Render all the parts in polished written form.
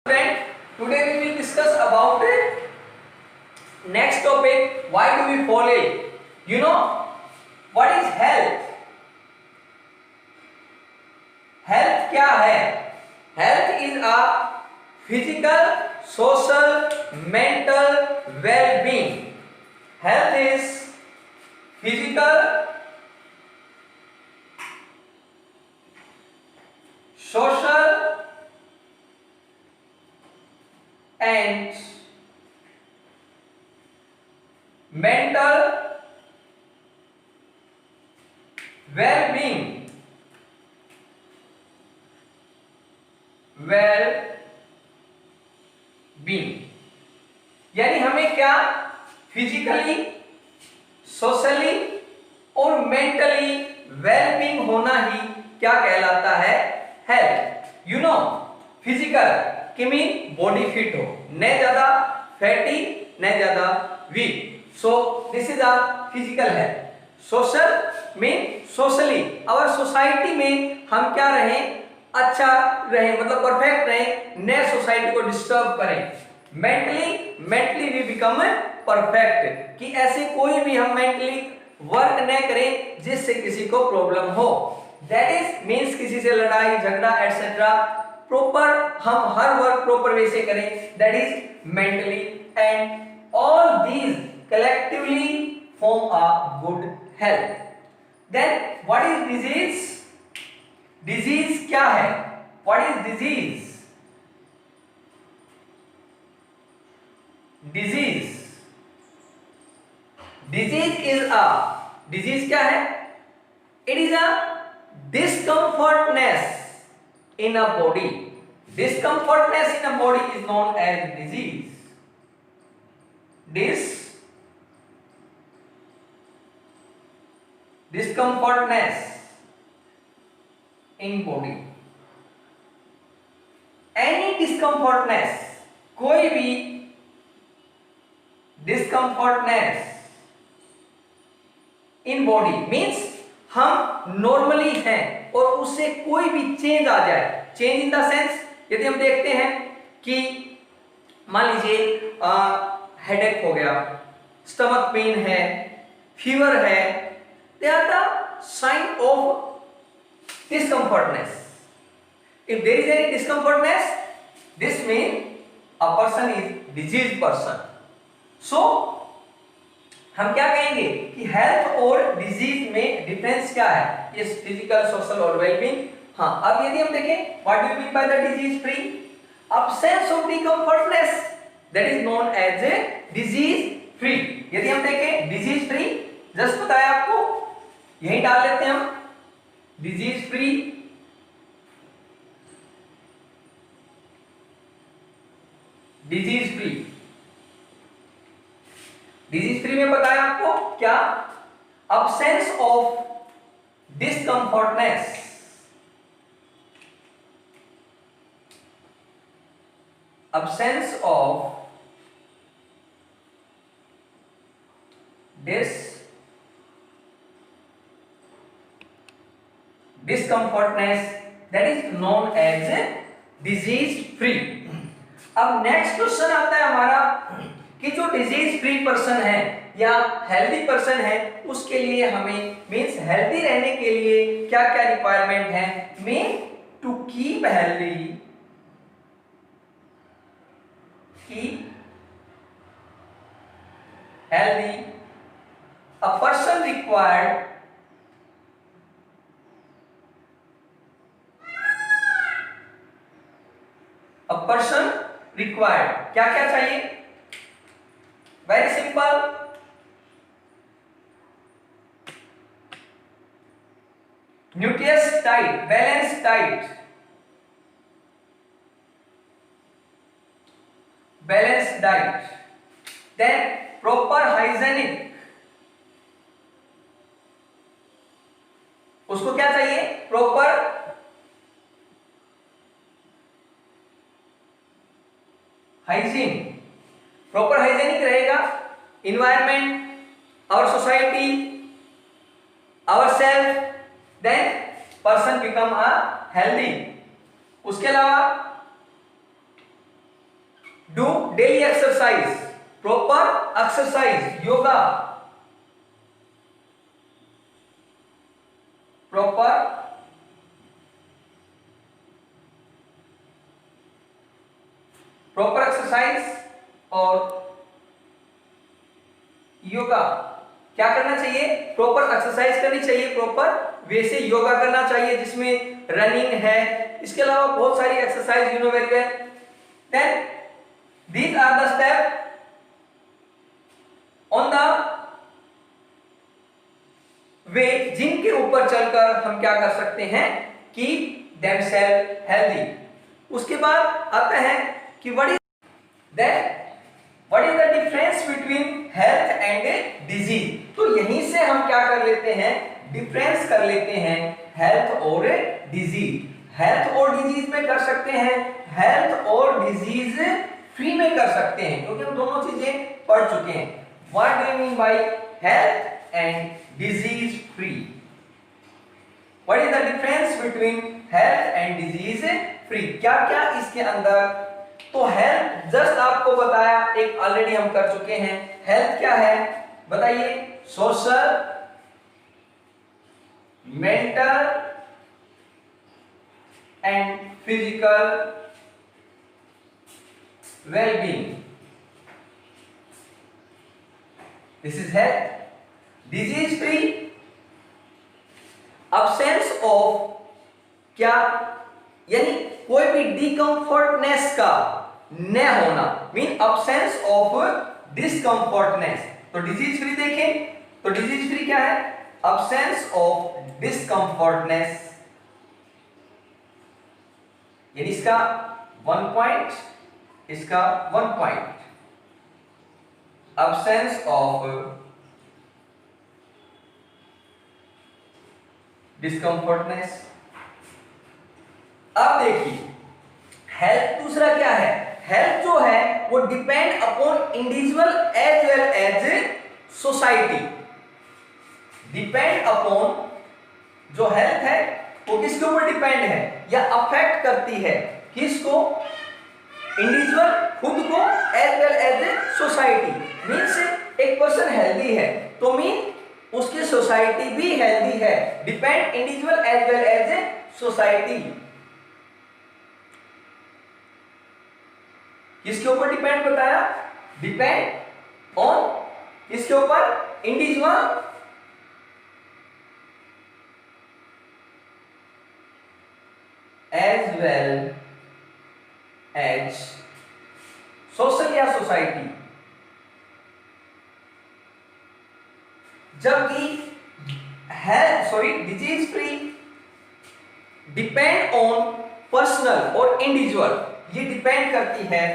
Friend, today we will discuss about next topic. Why do we fall ill? You know what is health? Health क्या है? Health is a physical, social, mental well-being. Health is physical, social and mental well-being. यानी हमें क्या physically, socially और mentally wellbeing होना ही क्या कहलाता है? हेल्थ. यू नो फिजिकल कि मीन बॉडी फिट हो, न ज्यादा फैटी न ज्यादा weak. So this is a physical health. Social mean socially our society में हम क्या रहें? अच्छा रहे, मतलब परफेक्ट रहे, न सोसाइटी को डिस्टर्ब करें. मेंटली वी बिकम परफेक्ट, कि ऐसे कोई भी हम मेंटली वर्क न करें जिससे किसी को प्रॉब्लम हो. दैट इज मीन्स किसी से लड़ाई झगड़ा एटसेट्रा प्रॉपर, हम हर वर्क प्रॉपर वे से करें. That is mentally. And all these collectively form a good health. Then what is disease? Disease क्या है? What is disease? Disease disease क्या है? It is a discomfortness in a body. Discomfortness in a body is known as disease. Discomfortness in body. Any discomfortness, कोई भी discomfortness in body means हम normally हैं और उससे कोई भी चेंज आ जाए. चेंज इन द सेंस, यदि हम देखते हैं कि मान लीजिए हेडेक हो गया, स्टमक पेन है, फीवर है, they are the sign of discomfortness. If there is any discomfortness, this mean a person is disease person. So हम क्या कहेंगे कि हेल्थ और डिजीज में डिफरेंस क्या है? इस फिजिकल, सोशल और वेलबींग. हाँ, अब यदि हम देखें what do you mean by the disease free? Absence of discomfortness, that is known as a disease free. यदि हम देखें डिजीज फ्री, जस्ट बताया आपको, यही डाल लेते हैं हम disease free. Disease free, disease free में बताया आपको क्या? Absence of discomfortness. absence of discomfortness, that is known as disease free. अब नेक्स्ट क्वेश्चन आता है हमारा कि जो डिजीज फ्री पर्सन है या हेल्दी पर्सन है, उसके लिए हमें मींस हेल्दी रहने के लिए क्या क्या रिक्वायरमेंट है? Mean to keep healthy, a person required क्या क्या चाहिए? Very simple, nutritious diet, balance diet, then proper hygienic. उसको क्या चाहिए? Proper hygiene. प्रॉपर हाइजेनिक रहेगा, environment, our society, our self, then person become a healthy. उसके अलावा do daily exercise, proper exercise, yoga, proper exercise और yoga. क्या करना चाहिए? प्रॉपर एक्सरसाइज करनी चाहिए, प्रॉपर वे से योगा करना चाहिए जिसमें रनिंग है, इसके अलावा बहुत सारी exercise you know very well. Then these are the step on the way जिनके ऊपर चलकर हम क्या कर सकते हैं, कीप देमसेल्फ हेल्दी। उसके बाद आता है कि what is the difference between health and disease. तो यहीं से हम क्या कर लेते हैं, डिफरेंस कर लेते हैं हेल्थ और डिजीज। हेल्थ और डिजीज में कर सकते हैं, हेल्थ और डिजीज फ्री में कर सकते हैं, क्योंकि हम दोनों चीजें पढ़ चुके हैं। What do you mean by health and disease free? What is the difference between health and disease free? क्या क्या इसके अंदर? तो हेल्थ जस्ट आपको बताया, एक ऑलरेडी हम कर चुके हैं। हेल्थ क्या है बताइए? Social, mental and physical wellbeing, this is health. Disease free, absence of क्या, यानी कोई भी डिकम्फर्टनेस का न होना, मीन अब्सेंस ऑफ डिस्कम्फर्टनेस। तो डिजीज फ्री देखें तो डिजीज फ्री क्या है? अब्सेंस ऑफ डिस्कम्फर्टनेस, यानी इसका 1 पॉइंट, इसका 1 पॉइंट, अब्सेंस ऑफ डिस्कम्फर्टनेस। अब देखिए हेल्थ दूसरा क्या है? हेल्थ जो है वो depend upon individual as well as society. Depend upon जो हेल्थ है वो किसके ऊपर डिपेंड है या अफेक्ट करती है? किसको? इंडिविजुअल खुद को as well as society. Means एक पर्सन हेल्दी है तो मीन उसकी सोसाइटी भी हेल्दी है। Depend individual as well as society. किसके ऊपर डिपेंड बताया? डिपेंड ऑन किसके ऊपर? Individual as well as social या सोसाइटी। जबकि health disease free depend on personal और इंडिविजुअल, ये डिपेंड करती है।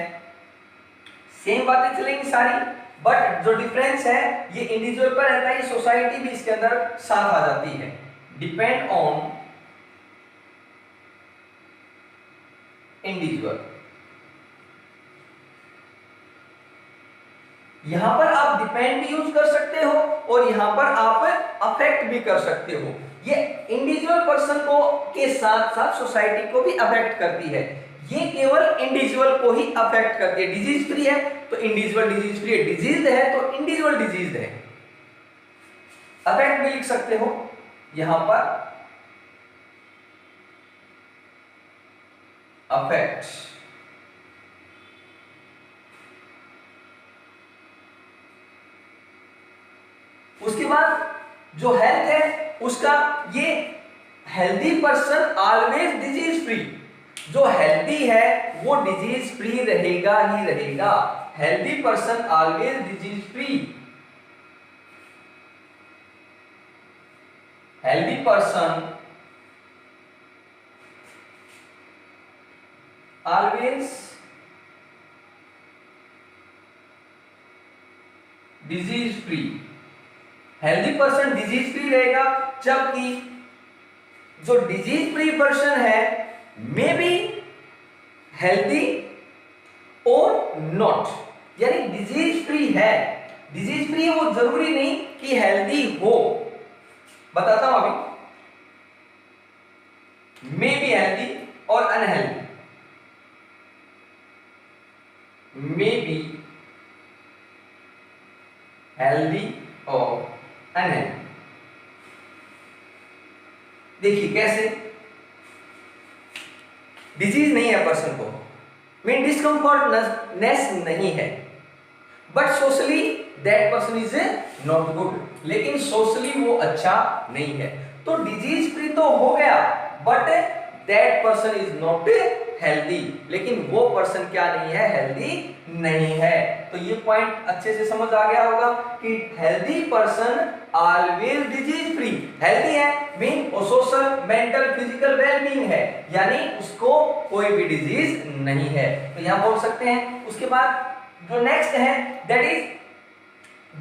सेम बातें चलेंगी सारी, बट जो डिफरेंस है ये इंडिविजुअल पर रहता है, सोसाइटी भी इसके अंदर साथ आ जाती है। Depend on individual. यहां पर आप डिपेंड भी यूज कर सकते हो और यहां पर आप अफेक्ट भी कर सकते हो। ये इंडिविजुअल पर्सन को के साथ साथ सोसाइटी को भी अफेक्ट करती है। ये केवल इंडिविजुअल को ही अफेक्ट करती है। डिजीज फ्री है तो इंडिविजुअल डिजीज फ्री है, डिजीज है तो इंडिविजुअल डिजीज है। अफेक्ट भी लिख सकते हो यहां पर, अफेक्ट। उसके बाद जो हेल्थ है उसका, ये healthy person always disease free. जो हेल्दी है वो डिजीज फ्री रहेगा ही रहेगा। Healthy person always disease free. Healthy person always disease free. Healthy person disease free रहेगा, जबकि जो डिजीज फ्री पर्सन है मे बी हेल्दी और नॉट, यानी डिजीज फ्री है, डिजीज फ्री है वो जरूरी नहीं कि हेल्दी हो। बताता हूं अभी, मे बी हेल्दी और अनहेल्दी, हेल्दी और अनहेल्दी। देखिए कैसे, डिजीज नहीं है पर्सन को, मीन डिस्कम्फर्टनेस नहीं है, but socially that person is not good, लेकिन सोशली वो अच्छा नहीं है। तो डिजीज फ्री तो हो गया, but that person is not healthy, लेकिन वो पर्सन क्या नहीं है, हेल्दी नहीं है। तो ये पॉइंट अच्छे से समझ आ गया होगा कि healthy person always disease free. Healthy है मीन वो सोशल मेंटल फिजिकल वेलबींग है, यानी उसको कोई भी डिजीज नहीं है, तो यहां बोल सकते हैं। उसके बाद जो नेक्स्ट है दैट इज,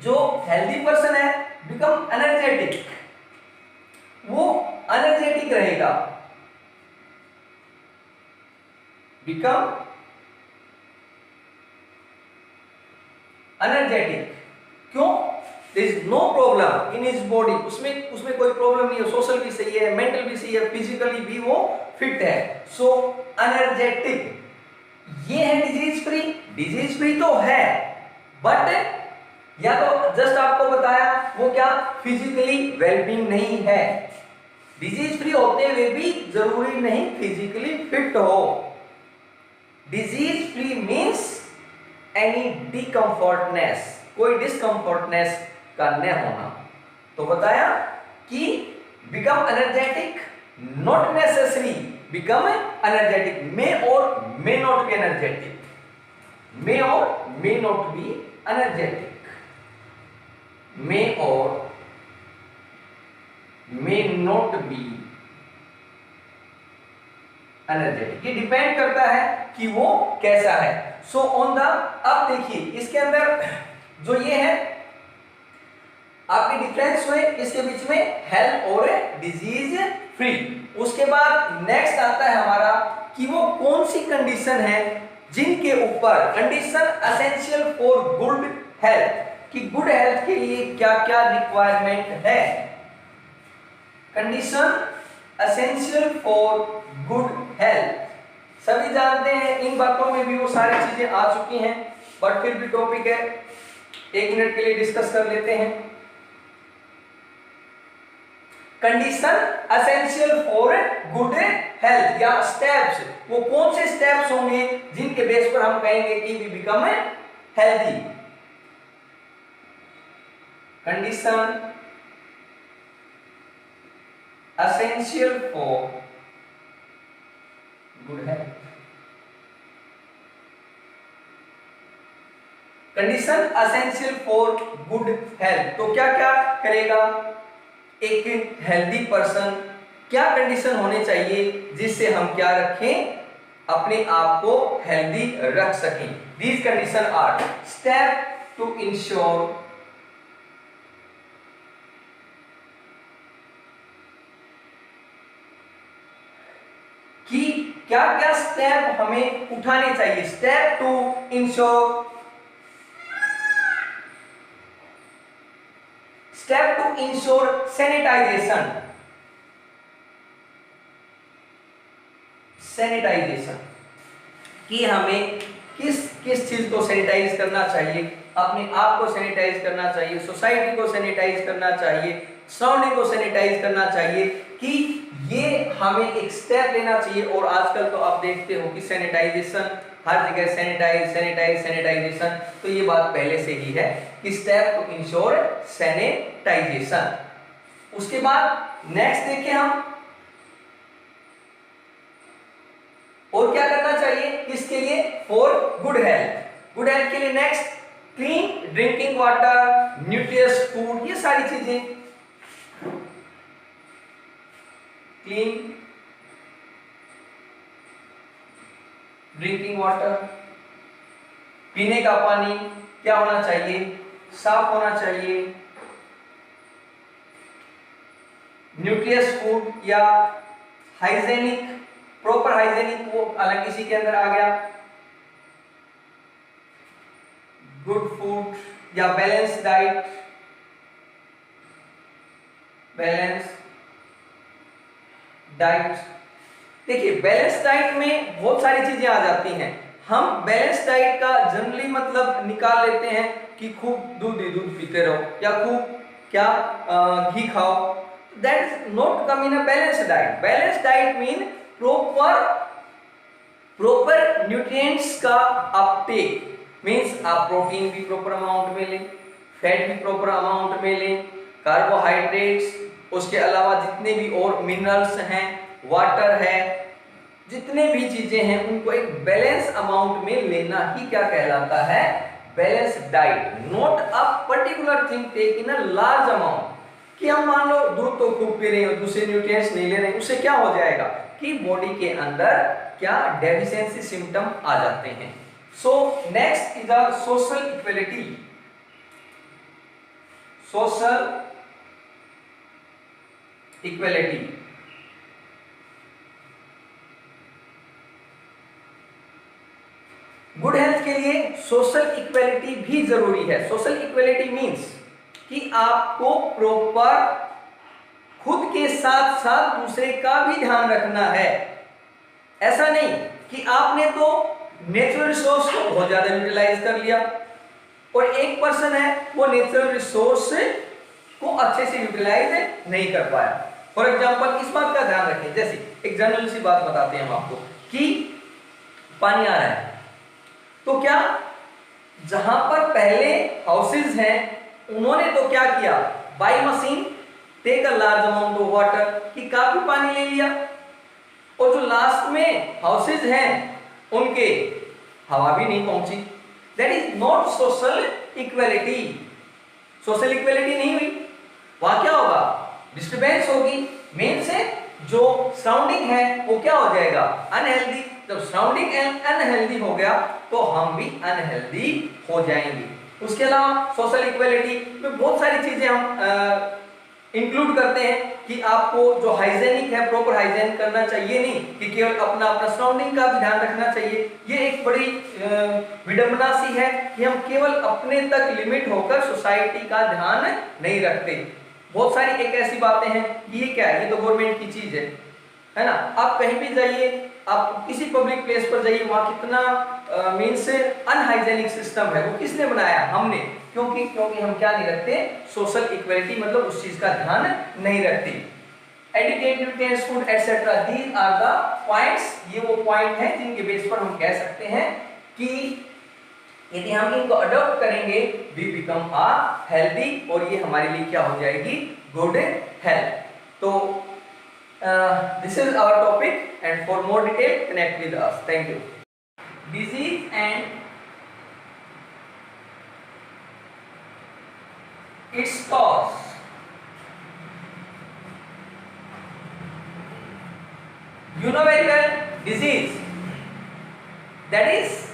जो हेल्दी पर्सन है बिकम एनर्जेटिक, वो एनर्जेटिक रहेगा, बिकम एनर्जेटिक। क्यों? There is no problem in his body, उसमें कोई प्रॉब्लम नहीं है, सोशल भी सही है, मेंटल भी सही है, फिजिकली भी वो फिट है, सो एनर्जेटिक। ये है डिजीज फ्री। डिजीज फ्री तो है, बट या तो जस्ट आपको बताया वो क्या, फिजिकली वेलबींग नहीं है। डिजीज फ्री होते हुए भी जरूरी नहीं फिजिकली फिट हो। Disease free means any discomfortness, कोई डिस्कम्फर्टनेस का न होना। तो बताया कि become energetic, not necessary become energetic, may or may not be energetic, may or may not be energetic, may or may not be energetic. ये depend करता है कि वो कैसा है। सो ऑन द, अब देखिए इसके अंदर जो ये है आपके डिफरेंस हुए इसके बीच में, हेल्थ और डिजीज फ्री। उसके बाद नेक्स्ट आता है हमारा कि वो कौन सी कंडीशन है जिनके ऊपर, condition essential for good health, कि गुड हेल्थ के लिए क्या क्या रिक्वायरमेंट है। Condition essential for good health, सभी जानते हैं, इन बातों में भी वो सारी चीजें आ चुकी हैं, बट फिर भी टॉपिक है, 1 मिनट के लिए डिस्कस कर लेते हैं। Condition essential for good health या स्टेप्स, वो कौन से स्टेप्स होंगे जिनके बेस पर हम कहेंगे कि we become healthy. Condition essential for good health, condition essential for good health. तो क्या क्या करेगा एक हेल्दी पर्सन, क्या कंडीशन होने चाहिए जिससे हम क्या रखें, अपने आप को हेल्दी रख सकें। These condition are step to ensure कि क्या क्या स्टेप हमें उठाने चाहिए। Step to ensure, step to ensure sanitization, sanitization कि हमें किस किस चीज को सैनिटाइज करना चाहिए, अपने आप को सैनिटाइज करना चाहिए, सोसाइटी को सैनिटाइज करना चाहिए, सराउंडिंग को सैनिटाइज करना चाहिए, कि ये हमें एक स्टेप लेना चाहिए। और आजकल तो आप देखते हो कि सैनिटाइजेशन हर जगह, सैनिटाइजेशन, तो ये बात पहले से ही है कि स्टेप टू इंश्योर सैनिटाइजेशन। उसके बाद नेक्स्ट देखिए हम, और क्या करना चाहिए इसके लिए, for good health. Good health के लिए next clean drinking water, nutritious food, ये सारी चीजें, क्लीन ड्रिंकिंग वाटर, पीने का पानी क्या होना चाहिए, साफ होना चाहिए। न्यूट्रिशियस फूड या हाइजेनिक, प्रॉपर हाइजेनिक, वो अलग इसी के अंदर आ गया। गुड फूड या बैलेंस डाइट, बैलेंस डाइट। देखिए बैलेंस डाइट में बहुत सारी चीजें आ जाती हैं, हम बैलेंस डाइट का जनरली मतलब निकाल लेते हैं कि खूब दूध पीते रहो या खूब क्या घी खाओ. That is not come in a balance diet. Balance diet mean proper nutrients का अपटेक. मीन्स आप प्रोटीन भी प्रॉपर अमाउंट में लें, फैट भी प्रॉपर अमाउंट में लें, कार्बोहाइड्रेट्स, उसके अलावा जितने भी और मिनरल्स हैं, वाटर है, जितने भी चीजें हैं उनको एक बैलेंस अमाउंट में लेना ही क्या कहलाता है? Balance diet. Not a particular thing take in a large amount. कि हम मान लो दूध तो खूब पी रहे हो, दूसरे न्यूट्रिएंट्स नहीं ले रहे हैं, उससे क्या हो जाएगा कि बॉडी के अंदर क्या डेफिशिएंसी सिम्टम आ जाते हैं. So next is a social equality. Social equality. Good health के लिए सोशल इक्वलिटी भी जरूरी है. सोशल इक्वलिटी मींस कि आपको प्रॉपर खुद के साथ साथ दूसरे का भी ध्यान रखना है. ऐसा नहीं कि आपने तो नेचुरल रिसोर्स को बहुत ज्यादा यूटिलाइज कर लिया और एक पर्सन है वो नेचुरल रिसोर्स को अच्छे से यूटिलाइज नहीं कर पाया. फॉर एग्जांपल इस बात का ध्यान रखें, जैसे एक जनरल सी बात बताते हैं हम आपको कि पानी आ रहा है तो क्या जहां पर पहले हाउसेज हैं उन्होंने तो क्या किया, by machine take a large amount of water, कि काफी पानी ले लिया, और जो लास्ट में हाउसेज हैं उनके हवा भी नहीं पहुंची. That is not social equality. Social equality नहीं हुई. वहां क्या होगा? डिस्टर्बेंस होगी. मेन से जो सराउंडिंग है वो क्या हो जाएगा? अनहेल्दी. जब सराउंडिंग अनहेल्दी हो गया तो हम भी अनहेल्दी हो जाएंगे. उसके अलावा सोशल इक्वलिटी में बहुत सारी चीजें हम इंक्लूड करते हैं कि आपको जो हाइजेनिक है प्रॉपर हाइजेन करना चाहिए, नहीं कि केवल अपना सराउंडिंग का भी ध्यान रखना चाहिए. ये एक बड़ी विडंबना सी है कि हम केवल अपने तक लिमिट होकर सोसाइटी का ध्यान नहीं रखते. बहुत सारी एक ऐसी बातें हैं कि ये क्या है, ये तो गवर्नमेंट की चीज है ना. आप कहीं भी जाइए, आप किसी पब्लिक प्लेस पर जाइए, वहां कितना मीन्स अनहाइजेनिक सिस्टम है, वो किसने बनाया? हमने. क्योंकि हम क्या नहीं रखते? सोशल इक्वलिटी मतलब उस चीज का ध्यान नहीं रखते. Adequate nutrients food etcetera, these are the points. ये वो पॉइंट है जिनके बेस पर हम कह सकते हैं कि यदि हम इनको अडॉप्ट करेंगे वी बिकम अ हेल्दी, और ये हमारे लिए क्या हो जाएगी? Good health. तो this is our topic, and for more detail connect with us. Thank you. Disease and its cause. You know very well, disease, that is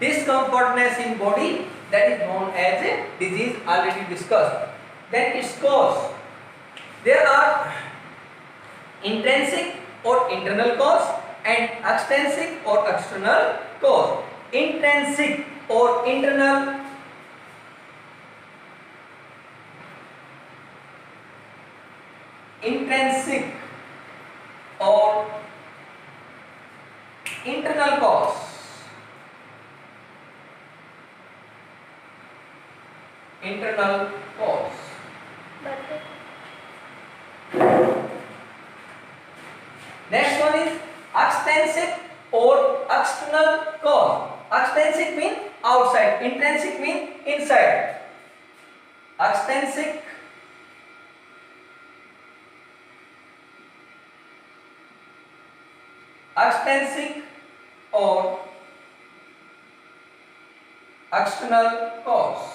discomfortness in body, that is known as a disease, already discussed. Then its cause, there are intrinsic or internal cause and extrinsic or external cause. Intrinsic or internal, intrinsic or internal cause. Internal cause. Next one is extrinsic or external cause. Extrinsic mean outside, intrinsic mean inside. Extrinsic or external causes.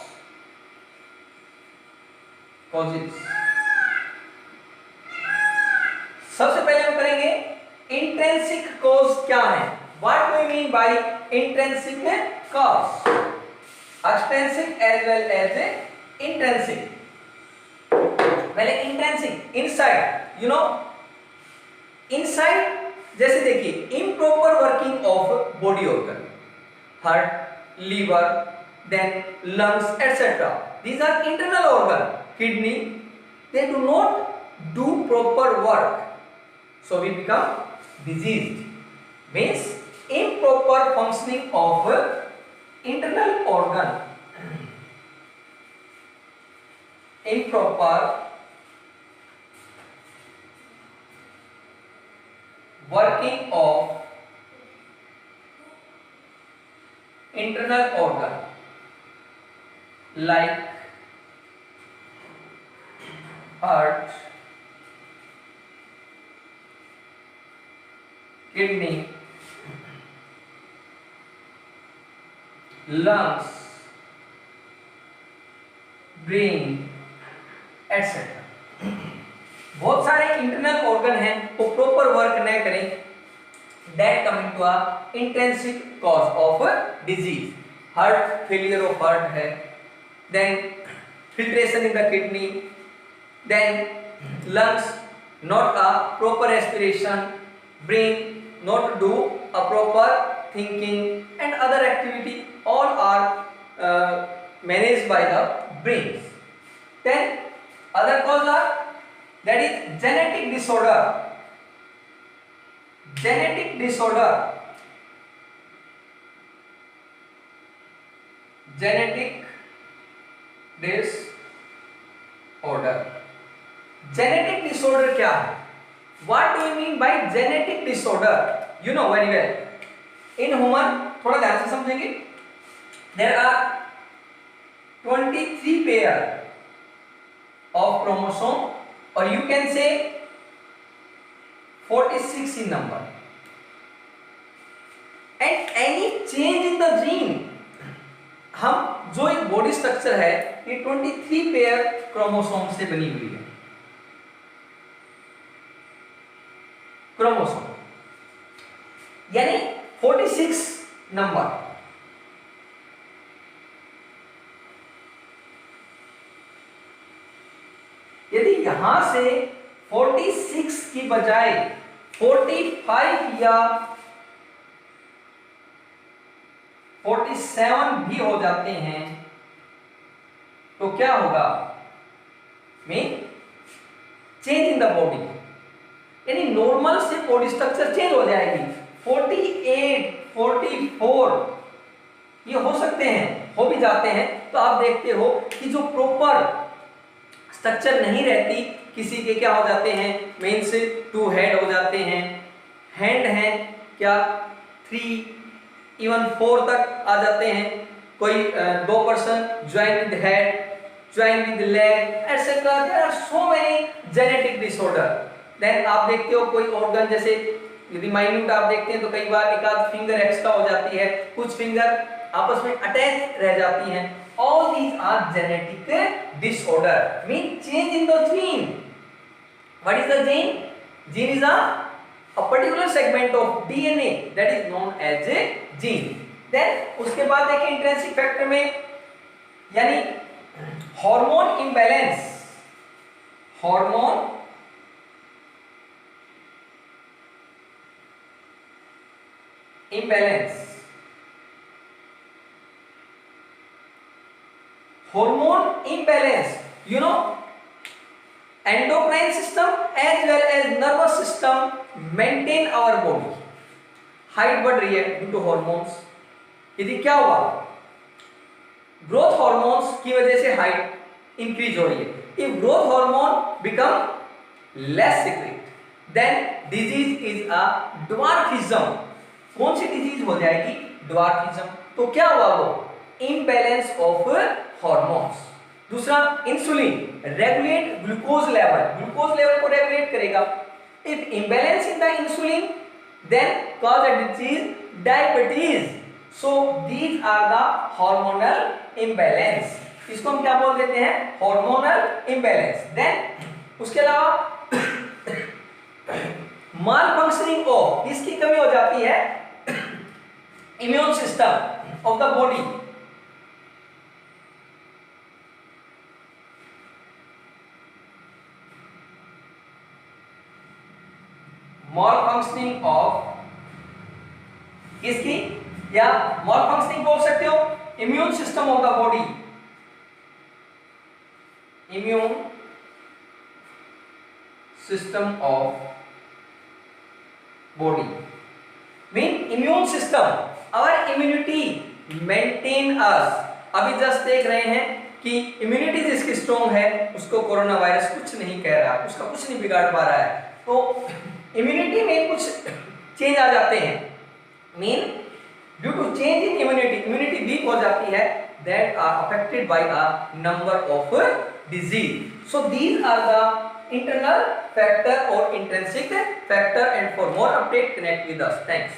सबसे पहले हम करेंगे intrinsic cause क्या है. What do we mean by intrinsic cause? Extrinsic as well as intrinsic. पहले intrinsic, inside. You know inside, जैसे देखिए improper working of body organ, heart, liver, then lungs etcetera. These are internal organ. Kidney, they do not do proper work, so we become diseased. Means improper functioning of internal organ, improper working of internal organ like heart, kidney, lungs, brain etcetera. बहुत सारे internal organ हैं वो proper work नहीं करें, that coming to a intrinsic cause of disease. Heart failure of heart है, then filtration in the kidney, then lungs not a proper respiration, brain not do a proper thinking and other activity, all are managed by the brains. Then other cause are, that is genetic disorder, genetic disorder, genetic disorder। Genetic disorder क्या है? What do you mean by genetic disorder? You know very well, in human, थोड़ा ध्यान से समझेंगे, there are 23 pair of chromosome, और you can say 46 in number, and any change in the gene, हम जो एक बॉडी स्ट्रक्चर है ये 23 पेयर क्रोमोसोम से बनी हुई है। क्रोमोसोम यानी 46 नंबर। यदि यहां से 46 की बजाय 45 या 47 भी हो जाते हैं तो क्या होगा? Mean change in the body, यानी नॉर्मल से बॉडी स्ट्रक्चर चेंज हो जाएगी। 48, 44 ये हो सकते हैं, हो भी जाते हैं, तो आप देखते हो कि जो प्रॉपर स्ट्रक्चर नहीं रहती, किसी के क्या हो जाते हैं, मीन्स 2 हेड हो जाते हैं, हैंड हैं क्या 3 इवन 4 तक आ जाते हैं, कोई 2 person join with head, join with leg etcetera, there are so many genetic disorder. Then आप देखते हो कोई ऑर्गन, जैसे यदि माइन्यूट आप देखते हैं तो कई बार एक आध फिंगर एक्स्ट्रा हो जाती है, कुछ फिंगर आपस में अटैच रह जाती हैं। All these are genetic disorder, mean change in the gene. What is the gene? Gene is a particular segment of DNA that is known as a gene. Then उसके बाद देखिए इंट्रिंसिक फैक्टर में, यानी hormone imbalance, hormone imbalance, hormone imbalance, you know, endocrine system as well as nervous system maintain our body, height बढ़ रही है due to hormones। यदि क्या हुआ, ग्रोथ हार्मोन्स की वजह से हाइट इंक्रीज हो रही है, if growth hormone become less secret then disease is a dwarfism। कौन सी डिजीज हो जाएगी? ड्वार्फिज्म। तो क्या हुआ? वो इम्बैलेंस ऑफ हार्मोन्स। दूसरा insulin regulate glucose level, glucose level को रेगुलेट करेगा। If imbalance in the insulin then cause a disease diabetes. So these are the hormonal imbalance. इसको हम क्या बोल देते हैं? Hormonal imbalance. देन उसके अलावा माल फंक्शनिंग ऑफ, इसकी कमी हो जाती है immune system of the body. Malfunctioning of किसकी, या माल फंक्शनिंग बोल सकते हो immune system of the body, immune system of body. Mean immune system, our immunity maintain us. अभी जस्ट देख रहे हैं कि इम्यूनिटी जिसकी स्ट्रॉन्ग है उसको कोरोना वायरस कुछ नहीं कह रहा, उसका कुछ नहीं बिगाड़ पा रहा है। तो इम्यूनिटी में कुछ चेंज आ जाते हैं, mean due to change in immunity weak हो जाती है, that are affected by a number of disease. So these are the internal factor or intrinsic factor, and for more update connect with us. Thanks.